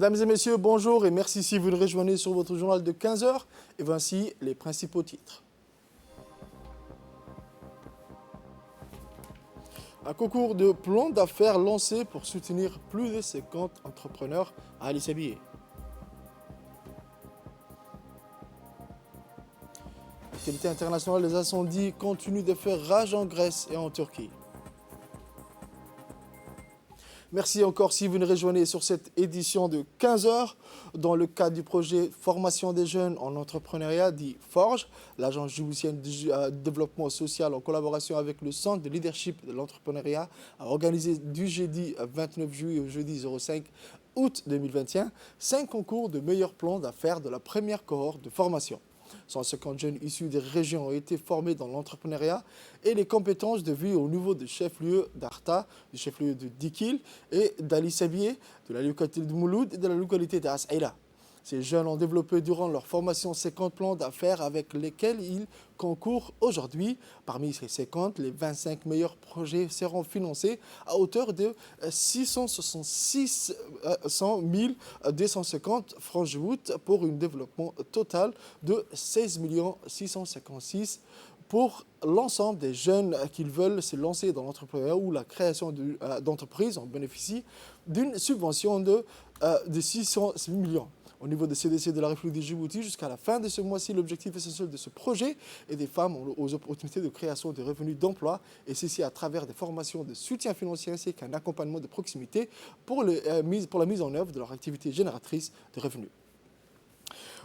Mesdames et messieurs, bonjour et merci si vous nous rejoignez sur votre journal de 15 heures. Et voici les principaux titres. Un concours de plans d'affaires lancé pour soutenir plus de 50 entrepreneurs à Addis Abeba. L'actualité internationale des incendies continue de faire rage en Grèce et en Turquie. Merci encore si vous nous rejoignez sur cette édition de 15 heures. Dans le cadre du projet Formation des jeunes en entrepreneuriat, dit FORGE, l'agence djiboutienne de développement social en collaboration avec le Centre de leadership de l'entrepreneuriat a organisé du jeudi 29 juillet au jeudi 05 août 2021 5 concours de meilleurs plans d'affaires de la première cohorte de formation. 150 jeunes issus des régions ont été formés dans l'entrepreneuriat et les compétences de vie au niveau du chef-lieu d'Arta, du chef-lieu de Dikil et d'Ali Sabié, de la localité de Mouloud et de la localité d'As Aïla. Ces jeunes ont développé durant leur formation 50 plans d'affaires avec lesquels ils concourent aujourd'hui. Parmi ces 50, les 25 meilleurs projets seront financés à hauteur de 666 250 francs joutes pour un développement total de 16 656 pour l'ensemble des jeunes qui veulent se lancer dans l'entrepreneuriat ou la création d'entreprises. On bénéficie d'une subvention de 600 millions. Au niveau des CDC de la République de Djibouti, jusqu'à la fin de ce mois-ci, l'objectif essentiel de ce projet est des femmes aux opportunités de création de revenus d'emploi, et ceci à travers des formations de soutien financier ainsi qu'un accompagnement de proximité pour la mise en œuvre de leur activité génératrice de revenus.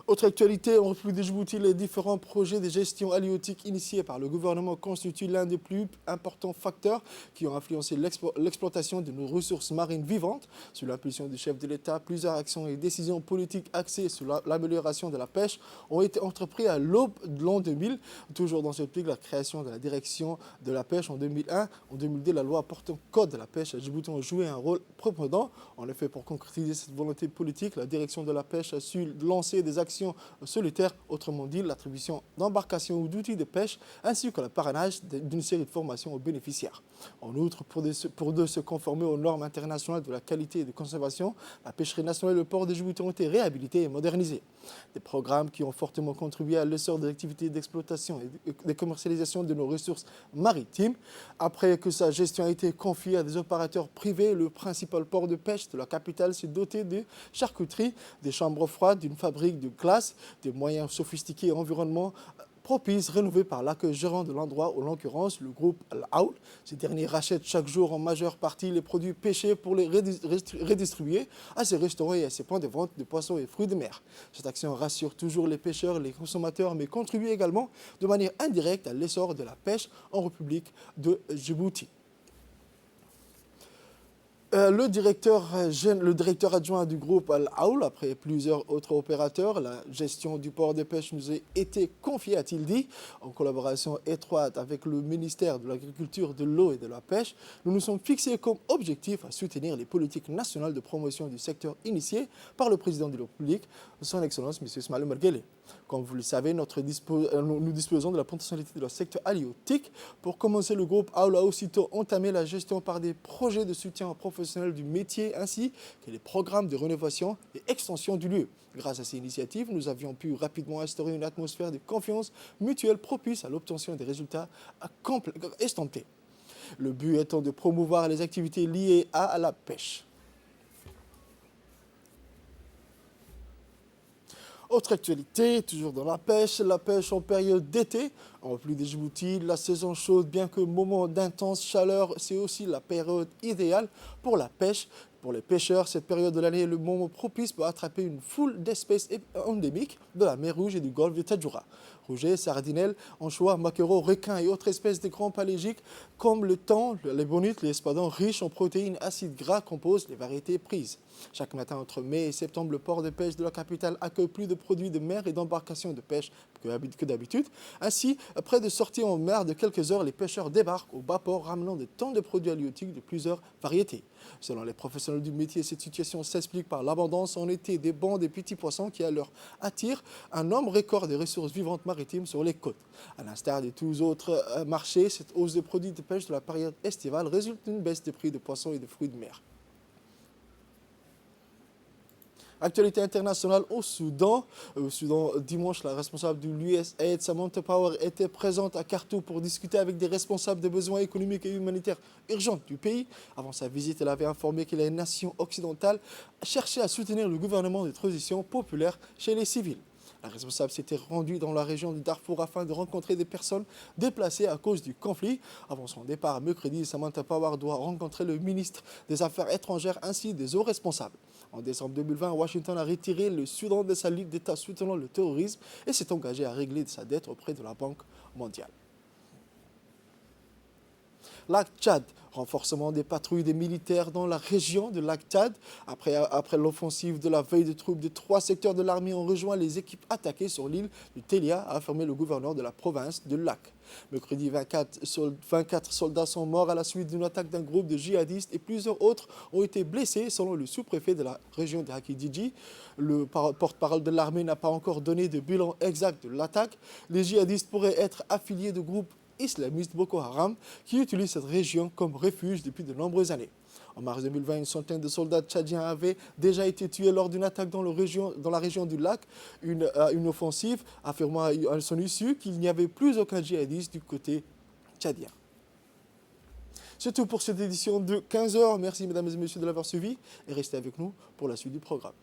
Autre actualité, en République de Djibouti, les différents projets de gestion halieutique initiés par le gouvernement constituent l'un des plus importants facteurs qui ont influencé l'exploitation de nos ressources marines vivantes. Sous l'impulsion du chef de l'État, plusieurs actions et décisions politiques axées sur l'amélioration de la pêche ont été entreprises à l'aube de l'an 2000. Toujours dans ce optique, la création de la direction de la pêche en 2001. En 2002, la loi portant code de la pêche à Djibouti a joué un rôle prépondérant. En effet, pour concrétiser cette volonté politique, la direction de la pêche a su lancer des actions solitaire, autrement dit l'attribution d'embarcations ou d'outils de pêche, ainsi que le parrainage d'une série de formations aux bénéficiaires. En outre, pour de se conformer aux normes internationales de la qualité et de conservation, la pêcherie nationale et le port de Djibouti ont été réhabilités et modernisés. Des programmes qui ont fortement contribué à l'essor des activités d'exploitation et de commercialisation de nos ressources maritimes. Après que sa gestion a été confiée à des opérateurs privés, le principal port de pêche de la capitale s'est doté de charcuteries, des chambres froides, d'une fabrique de glace, des moyens sophistiqués et environnement propice rénové par l'accueil gérant de l'endroit, en l'occurrence le groupe Al-Aoul. Ces derniers rachètent chaque jour en majeure partie les produits pêchés pour les redistribuer à ces restaurants et à ces points de vente de poissons et fruits de mer. Cette action rassure toujours les pêcheurs et les consommateurs, mais contribue également de manière indirecte à l'essor de la pêche en République de Djibouti. Le directeur adjoint du groupe Al-Aoul, après plusieurs autres opérateurs, la gestion du port de pêche nous a été confiée, a-t-il dit, en collaboration étroite avec le ministère de l'Agriculture, de l'Eau et de la Pêche. Nous nous sommes fixés comme objectif à soutenir les politiques nationales de promotion du secteur initiées par le président de la République, son Excellence M. Ismaël Omar Guelleh. Comme vous le savez, nous disposons de la potentialité de leur secteur halieutique. Pour commencer, le groupe Aoul a aussitôt entamé la gestion par des projets de soutien aux professionnels du métier ainsi que les programmes de rénovation et extension du lieu. Grâce à ces initiatives, nous avions pu rapidement instaurer une atmosphère de confiance mutuelle propice à l'obtention des résultats escomptés. Le but étant de promouvoir les activités liées à la pêche. Autre actualité, toujours dans la pêche en période d'été. En République de Djibouti, la saison chaude, bien que moment d'intense chaleur, c'est aussi la période idéale pour la pêche. Pour les pêcheurs, cette période de l'année est le moment propice pour attraper une foule d'espèces endémiques de la mer Rouge et du golfe de Tadjoura. Rouget, sardinelles, anchois, maquereaux, requins et autres espèces de grands palégiques comme le thon, les bonites, les espadons riches en protéines, acides gras composent les variétés prises. Chaque matin entre mai et septembre, le port de pêche de la capitale accueille plus de produits de mer et d'embarcations de pêche que d'habitude. Ainsi, après de sortir en mer de quelques heures, les pêcheurs débarquent au bas port ramenant de tant de produits halieutiques de plusieurs variétés. Selon les professionnels du métier, cette situation s'explique par l'abondance en été des bancs de petits poissons qui alors attirent un nombre record de ressources vivantes maritimes sur les côtes. À l'instar de tous autres marchés, cette hausse de produits de pêche de la période estivale résulte d'une baisse des prix de poissons et de fruits de mer. Actualité internationale au Soudan. Au Soudan, dimanche, la responsable de l'USAID, Samantha Power, était présente à Khartoum pour discuter avec des responsables des besoins économiques et humanitaires urgents du pays. Avant sa visite, elle avait informé que les nations occidentales cherchaient à soutenir le gouvernement de transition populaire chez les civils. La responsable s'était rendue dans la région du Darfour afin de rencontrer des personnes déplacées à cause du conflit. Avant son départ mercredi, Samantha Power doit rencontrer le ministre des Affaires étrangères ainsi des hauts responsables. En décembre 2020, Washington a retiré le Soudan de sa liste d'États soutenant le terrorisme et s'est engagé à régler sa dette auprès de la Banque mondiale. Lac Tchad, renforcement des patrouilles des militaires dans la région de Lac Tchad. Après l'offensive de la veille de troupes de 3 secteurs de l'armée ont rejoint les équipes attaquées sur l'île du Télia, a affirmé le gouverneur de la province de Lac. Mercredi, 24 soldats sont morts à la suite d'une attaque d'un groupe de djihadistes et plusieurs autres ont été blessés, selon le sous-préfet de la région de Hakidiji. Le porte-parole de l'armée n'a pas encore donné de bilan exact de l'attaque. Les djihadistes pourraient être affiliés de groupes islamiste Boko Haram qui utilise cette région comme refuge depuis de nombreuses années. En mars 2020, une centaine de soldats tchadiens avaient déjà été tués lors d'une attaque dans la région du lac, une offensive affirmant à son issue qu'il n'y avait plus aucun djihadiste du côté tchadien. C'est tout pour cette édition de 15h. Merci mesdames et messieurs de l'avoir suivi et restez avec nous pour la suite du programme.